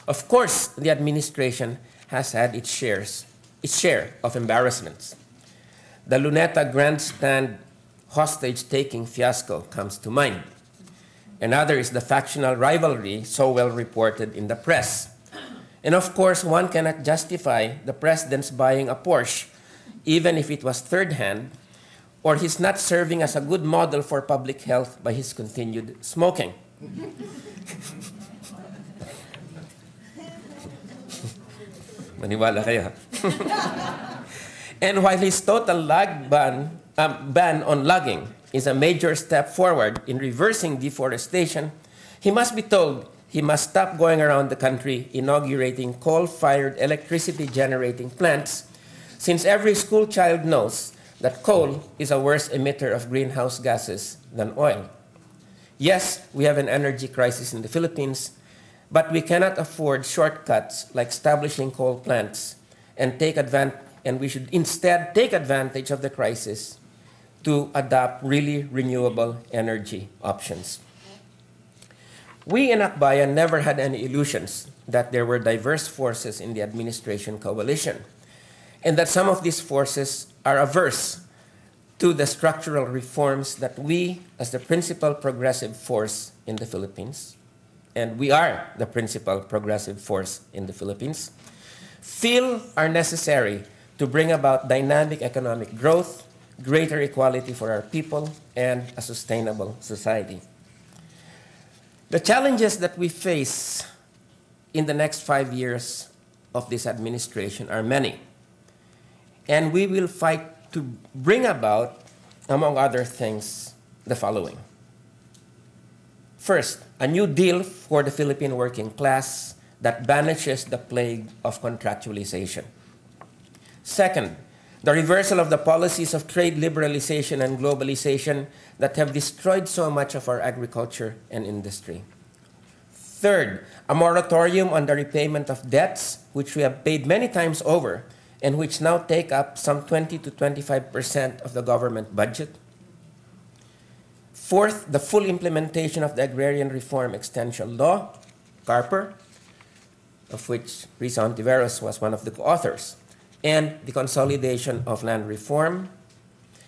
Of course, the administration has had its share of embarrassments. The Luneta grandstand hostage-taking fiasco comes to mind. Another is the factional rivalry so well reported in the press. And of course, one cannot justify the president's buying a Porsche, even if it was third-hand, or his not serving as a good model for public health by his continued smoking. Maniwala kayo. And while his total ban on logging is a major step forward in reversing deforestation, he must be told he must stop going around the country inaugurating coal-fired electricity-generating plants, since every school child knows that coal is a worse emitter of greenhouse gases than oil. Yes, we have an energy crisis in the Philippines, but we cannot afford shortcuts like establishing coal plants and we should instead take advantage of the crisis to adopt really renewable energy options. We in Akbayan never had any illusions that there were diverse forces in the administration coalition, and that some of these forces are averse to the structural reforms that we, as the principal progressive force in the Philippines, and we are the principal progressive force in the Philippines, feel are necessary to bring about dynamic economic growth, greater equality for our people, and a sustainable society. The challenges that we face in the next 5 years of this administration are many, and we will fight to bring about, among other things, the following. First, a new deal for the Philippine working class that banishes the plague of contractualization. Second, the reversal of the policies of trade liberalization and globalization that have destroyed so much of our agriculture and industry. Third, a moratorium on the repayment of debts, which we have paid many times over, and which now take up some 20 to 25% of the government budget. Fourth, the full implementation of the Agrarian Reform Extension Law, CARPER, of which Risa Ontiveros was one of the co-authors, and the consolidation of land reform.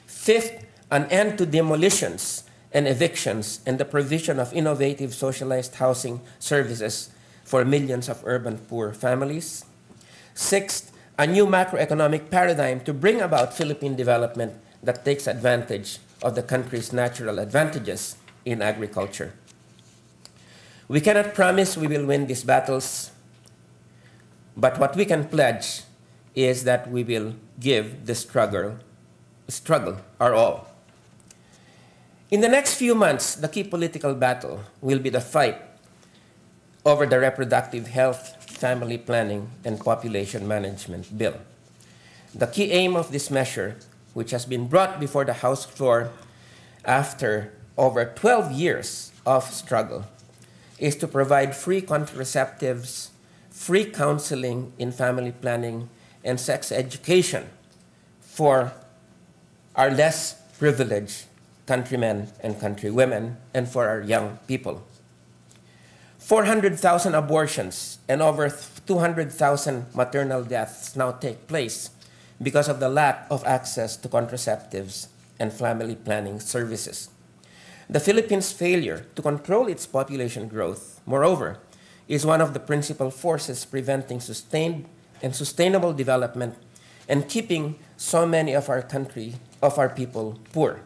Fifth, an end to demolitions and evictions and the provision of innovative socialized housing services for millions of urban poor families. Sixth, a new macroeconomic paradigm to bring about Philippine development that takes advantage of the country's natural advantages in agriculture. We cannot promise we will win these battles, but what we can pledge is that we will give the struggle our all. In the next few months, the key political battle will be the fight over the Reproductive Health, Family Planning, and Population Management Bill. The key aim of this measure, which has been brought before the House floor after over 12 years of struggle, is to provide free contraceptives, free counseling in family planning, and sex education for our less privileged countrymen and countrywomen, and for our young people. 400,000 abortions and over 200,000 maternal deaths now take place because of the lack of access to contraceptives and family planning services. The Philippines' failure to control its population growth, moreover, is one of the principal forces preventing sustained and sustainable development and keeping so many of our people poor.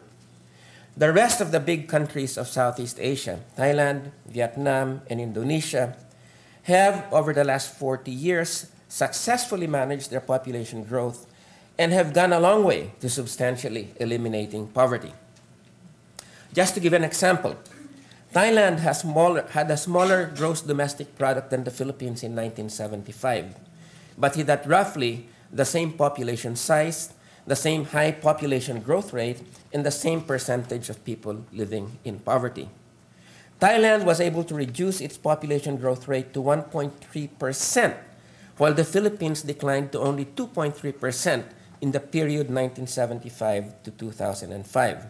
The rest of the big countries of Southeast Asia, Thailand, Vietnam, and Indonesia, have over the last 40 years successfully managed their population growth and have gone a long way to substantially eliminating poverty. Just to give an example, Thailand had a smaller gross domestic product than the Philippines in 1975, but it had roughly the same population size, the same high population growth rate, and the same percentage of people living in poverty. Thailand was able to reduce its population growth rate to 1.3%, while the Philippines declined to only 2.3% in the period 1975 to 2005.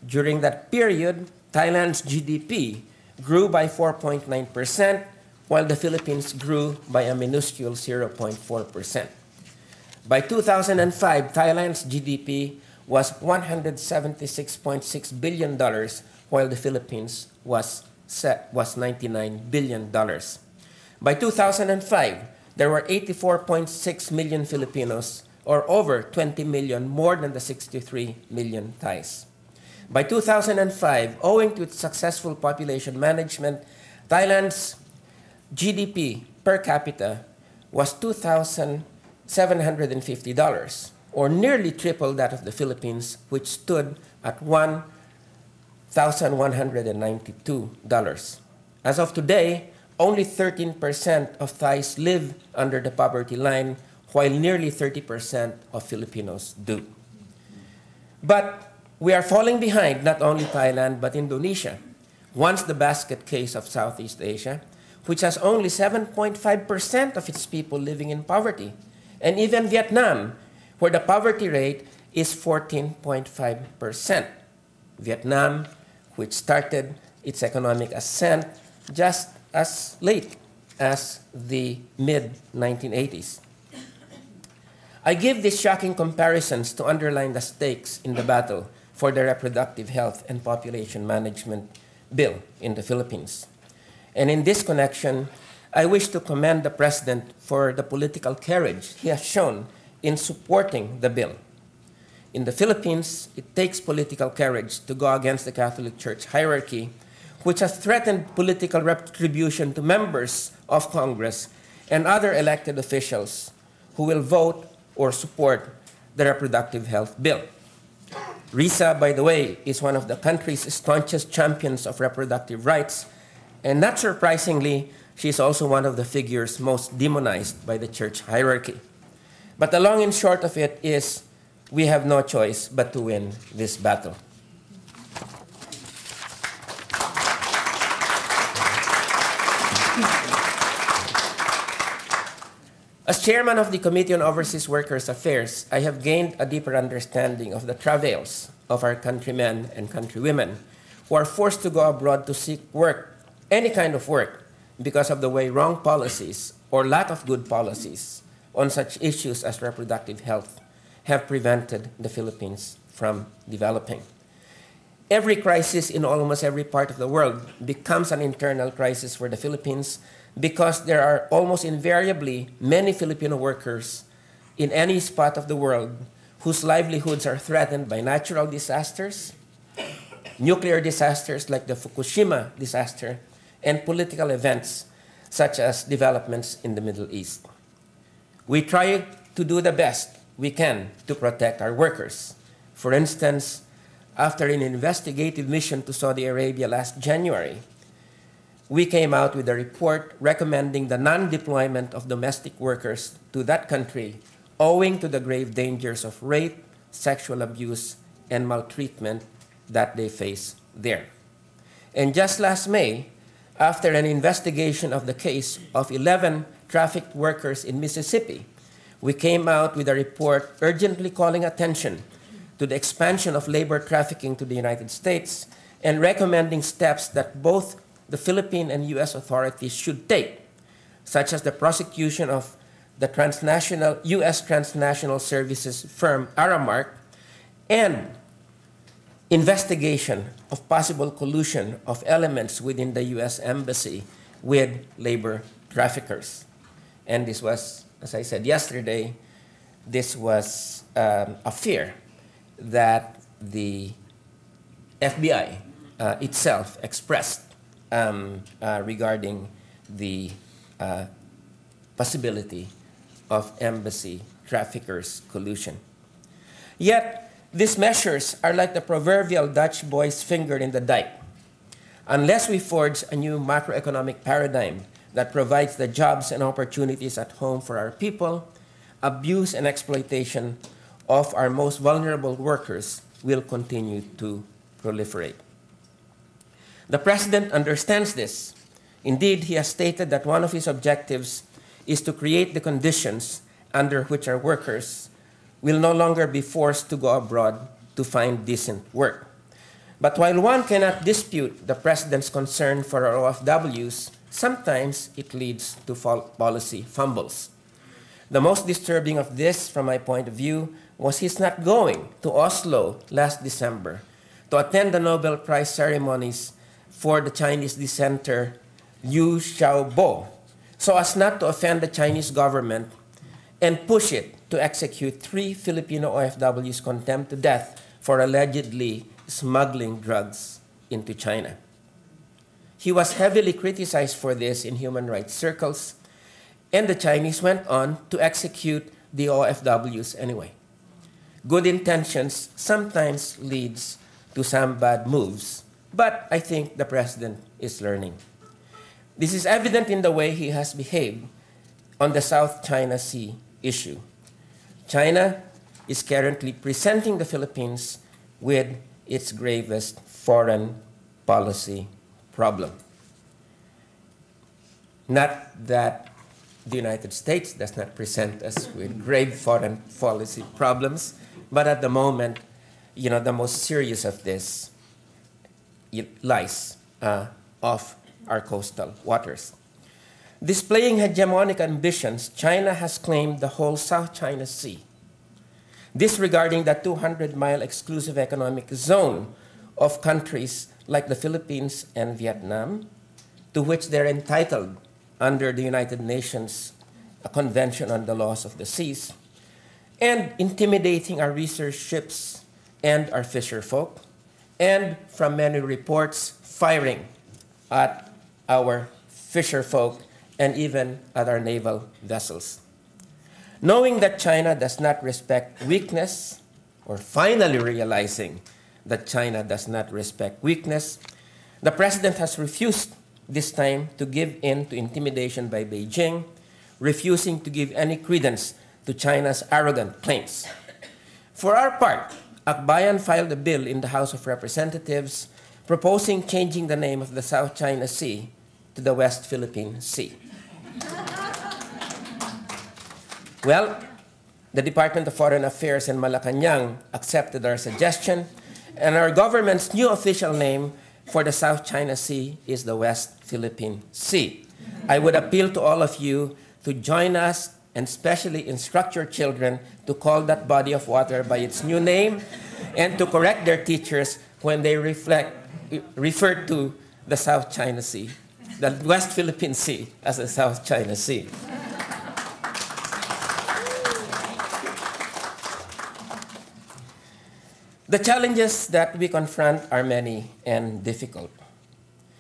During that period, Thailand's GDP grew by 4.9%, while the Philippines grew by a minuscule 0.4%. By 2005, Thailand's GDP was $176.6 billion, while the Philippines was $99 billion. By 2005, there were 84.6 million Filipinos, or over 20 million more than the 63 million Thais. By 2005, owing to its successful population management, Thailand's GDP per capita was $2,750, or nearly triple that of the Philippines, which stood at $1,192. As of today, only 13% of Thais live under the poverty line, while nearly 30% of Filipinos do. But we are falling behind not only Thailand, but Indonesia, once the basket case of Southeast Asia, which has only 7.5% of its people living in poverty, and even Vietnam, where the poverty rate is 14.5%. Vietnam, which started its economic ascent just as late as the mid-1980s. I give these shocking comparisons to underline the stakes in the battle for the reproductive health and population management bill in the Philippines. And in this connection, I wish to commend the President for the political courage he has shown in supporting the bill. In the Philippines, it takes political courage to go against the Catholic Church hierarchy, which has threatened political retribution to members of Congress and other elected officials who will vote or support the reproductive health bill. Risa, by the way, is one of the country's staunchest champions of reproductive rights, and not surprisingly, she is also one of the figures most demonized by the church hierarchy. But the long and short of it is, we have no choice but to win this battle. As chairman of the Committee on Overseas Workers' Affairs, I have gained a deeper understanding of the travails of our countrymen and countrywomen who are forced to go abroad to seek work, any kind of work, because of the way wrong policies or lack of good policies on such issues as reproductive health have prevented the Philippines from developing. Every crisis in almost every part of the world becomes an internal crisis for the Philippines because there are almost invariably many Filipino workers in any spot of the world whose livelihoods are threatened by natural disasters, nuclear disasters like the Fukushima disaster, and political events such as developments in the Middle East. We try to do the best we can to protect our workers. For instance, after an investigative mission to Saudi Arabia last January, we came out with a report recommending the non-deployment of domestic workers to that country owing to the grave dangers of rape, sexual abuse, and maltreatment that they face there. And just last May, after an investigation of the case of 11 trafficked workers in Mississippi, we came out with a report urgently calling attention to the expansion of labor trafficking to the United States and recommending steps that both the Philippine and U.S. authorities should take, such as the prosecution of the U.S. transnational services firm Aramark and investigation of possible collusion of elements within the U.S. Embassy with labor traffickers. And this was, as I said yesterday, this was a fear that the FBI itself expressed regarding the possibility of embassy traffickers' collusion. Yet, these measures are like the proverbial Dutch boy's finger in the dike. Unless we forge a new macroeconomic paradigm that provides the jobs and opportunities at home for our people, abuse and exploitation of our most vulnerable workers will continue to proliferate. The President understands this. Indeed, he has stated that one of his objectives is to create the conditions under which our workers will no longer be forced to go abroad to find decent work. But while one cannot dispute the President's concern for our OFWs, sometimes it leads to policy fumbles. The most disturbing of this, from my point of view, was his not going to Oslo last December to attend the Nobel Prize ceremonies for the Chinese dissenter Liu Xiaobo, so as not to offend the Chinese government and push it to execute 3 Filipino OFWs condemned to death for allegedly smuggling drugs into China. He was heavily criticized for this in human rights circles, and the Chinese went on to execute the OFWs anyway. Good intentions sometimes leads to some bad moves, but I think the president is learning. This is evident in the way he has behaved on the South China Sea issue. China is currently presenting the Philippines with its gravest foreign policy problem. Not that the United States does not present us with grave foreign policy problems, but at the moment, the most serious of this lies off our coastal waters. Displaying hegemonic ambitions, China has claimed the whole South China Sea, disregarding the 200-mile exclusive economic zone of countries like the Philippines and Vietnam, to which they're entitled under the United Nations Convention on the Laws of the Seas, and intimidating our research ships and our fisher folk, and from many reports, firing at our fisher folk and even at our naval vessels. Knowing that China does not respect weakness, or finally realizing that China does not respect weakness, the president has refused this time to give in to intimidation by Beijing, refusing to give any credence to China's arrogant claims. For our part, Akbayan filed a bill in the House of Representatives proposing changing the name of the South China Sea to the West Philippine Sea. Well, the Department of Foreign Affairs in Malacanang accepted our suggestion, and our government's new official name for the South China Sea is the West Philippine Sea. I would appeal to all of you to join us and especially instruct your children to call that body of water by its new name and to correct their teachers when they refer to the South China Sea, the West Philippine Sea, as the South China Sea. The challenges that we confront are many and difficult.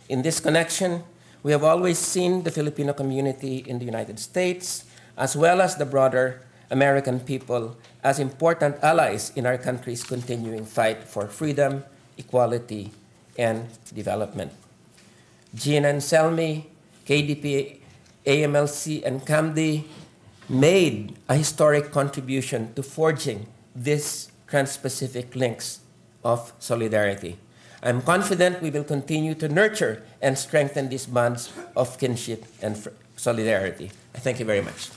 In this connection, we have always seen the Filipino community in the United States, as well as the broader American people, as important allies in our country's continuing fight for freedom, equality, and development. Gina and Selmy, KDP, AMLC, and CAMD made a historic contribution to forging these trans-Pacific links of solidarity. I'm confident we will continue to nurture and strengthen these bonds of kinship and solidarity. I thank you very much.